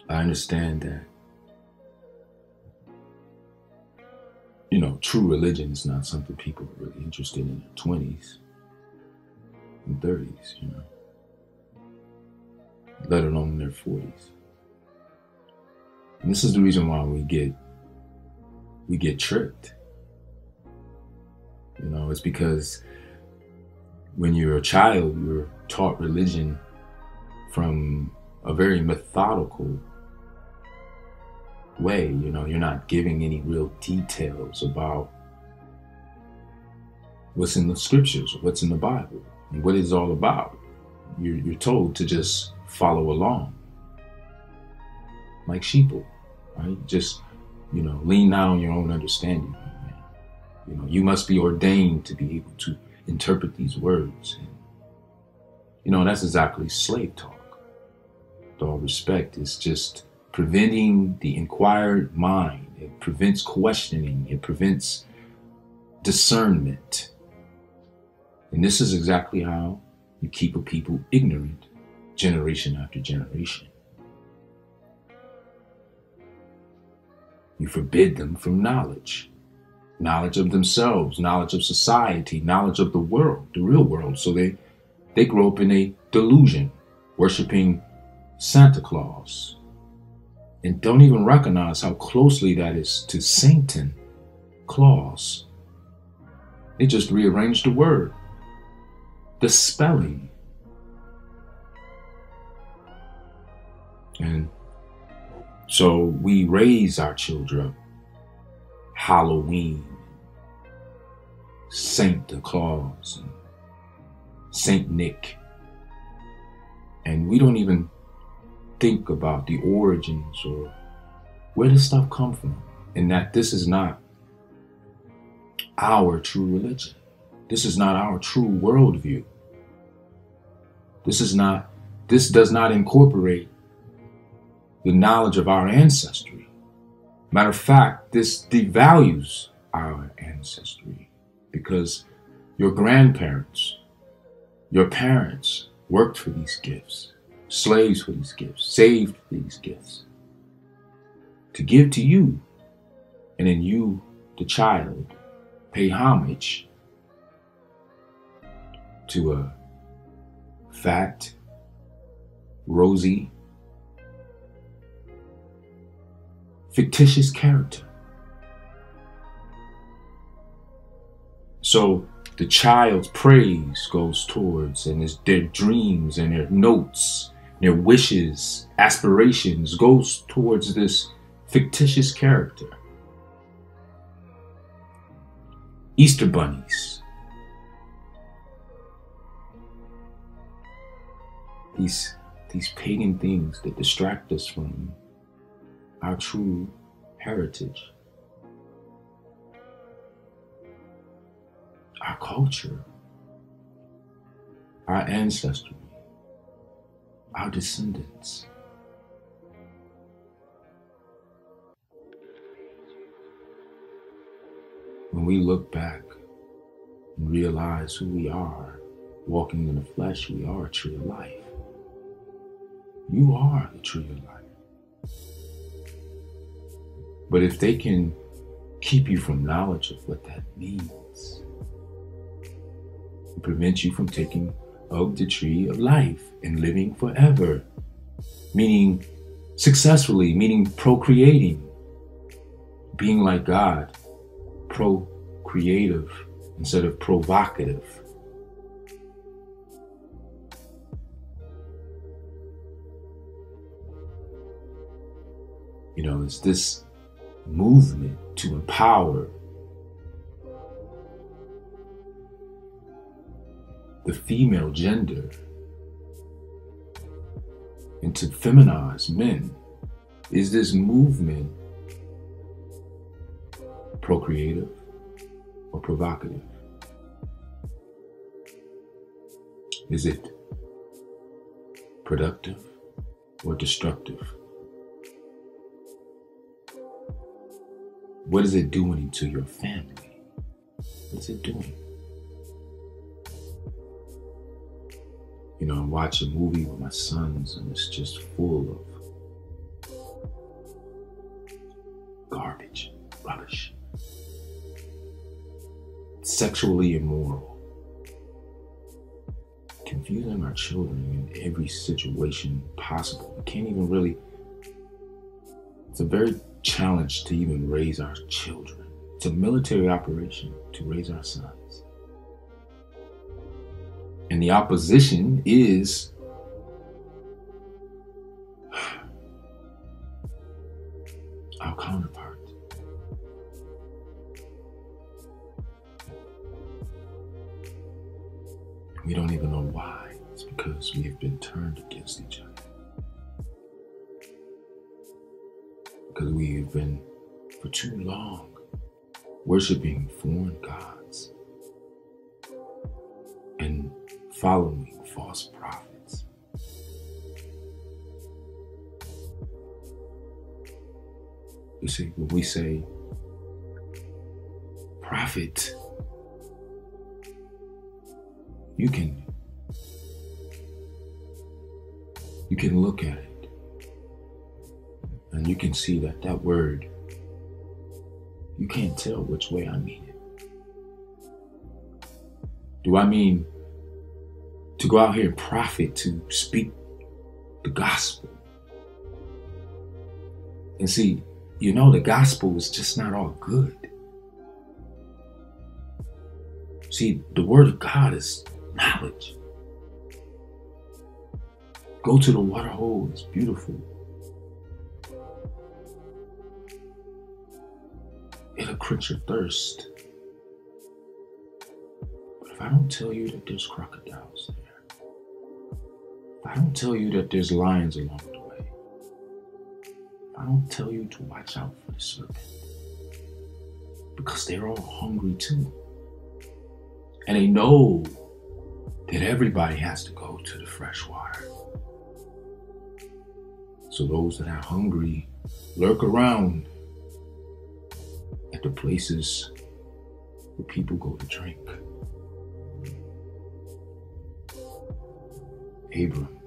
I understand that, true religion is not something people are really interested in their 20s and 30s, let alone in their 40s. And this is the reason why we get tricked. It's because when you're a child, you're taught religion from a very methodical way. You're not giving any real details about what's in the scriptures, what's in the Bible, and what it's all about. You're told to just follow along like sheeple, right? Just, lean not on your own understanding. You must be ordained to be able to interpret these words. And, that's exactly slave talk. With all respect, it's just preventing the inquired mind. It prevents questioning. It prevents discernment. And this is exactly how you keep a people ignorant generation after generation. You forbid them from knowledge of themselves, knowledge of society, knowledge of the world, the real world. So they grow up in a delusion, worshiping Santa Claus, and don't even recognize how closely that is to Satan Claus. They just rearranged the word, the spelling. And so we raise our children Halloween, Santa Claus, and Saint Nick. And we don't even think about the origins or where this stuff come from, and that this is not our true religion. This is not our true worldview. This does not incorporate the knowledge of our ancestry. Matter of fact, this devalues our ancestry because your grandparents, your parents worked for these gifts, slaves for these gifts, saved for these gifts to give to you. And then you, the child, pay homage to a fat, rosy, fictitious character. So the child's praise goes towards, and their dreams and their notes, their wishes, aspirations goes towards this fictitious character. Easter bunnies. These pagan things that distract us from our true heritage, our culture, our ancestry, our descendants. When we look back and realize who we are, walking in the flesh, we are a tree of life. You are the tree of life. But if they can keep you from knowledge of what that means, it prevents you from taking of the tree of life and living forever, meaning successfully, meaning procreating, being like God, procreative instead of provocative. It's this movement to empower the female gender and to feminize men. Is this movement procreative or provocative? Is it productive or destructive? What is it doing to your family? What's it doing? I watch a movie with my sons and it's just full of garbage, rubbish, sexually immoral, confusing our children in every situation possible. We can't even really, it's a very challenge to even raise our children. It's a military operation to raise our sons. And the opposition is our counterpart. We don't even know why. It's because we have been turned against each other. Because we have been, for too long, worshiping foreign gods and following false prophets. You see, when we say prophet, you can look at it and you can see that that word, you can't tell which way I mean it. Do I mean to go out here and prophet, to speak the gospel? And see, you know, the gospel is just not all good. See, the word of God is knowledge. Go to the water hole, it's beautiful. It'll quench your thirst. But if I don't tell you that there's crocodiles there, if I don't tell you that there's lions along the way, if I don't tell you to watch out for the serpent, because they're all hungry too. And they know that everybody has to go to the fresh water. So those that are hungry lurk around at the places where people go to drink. Abram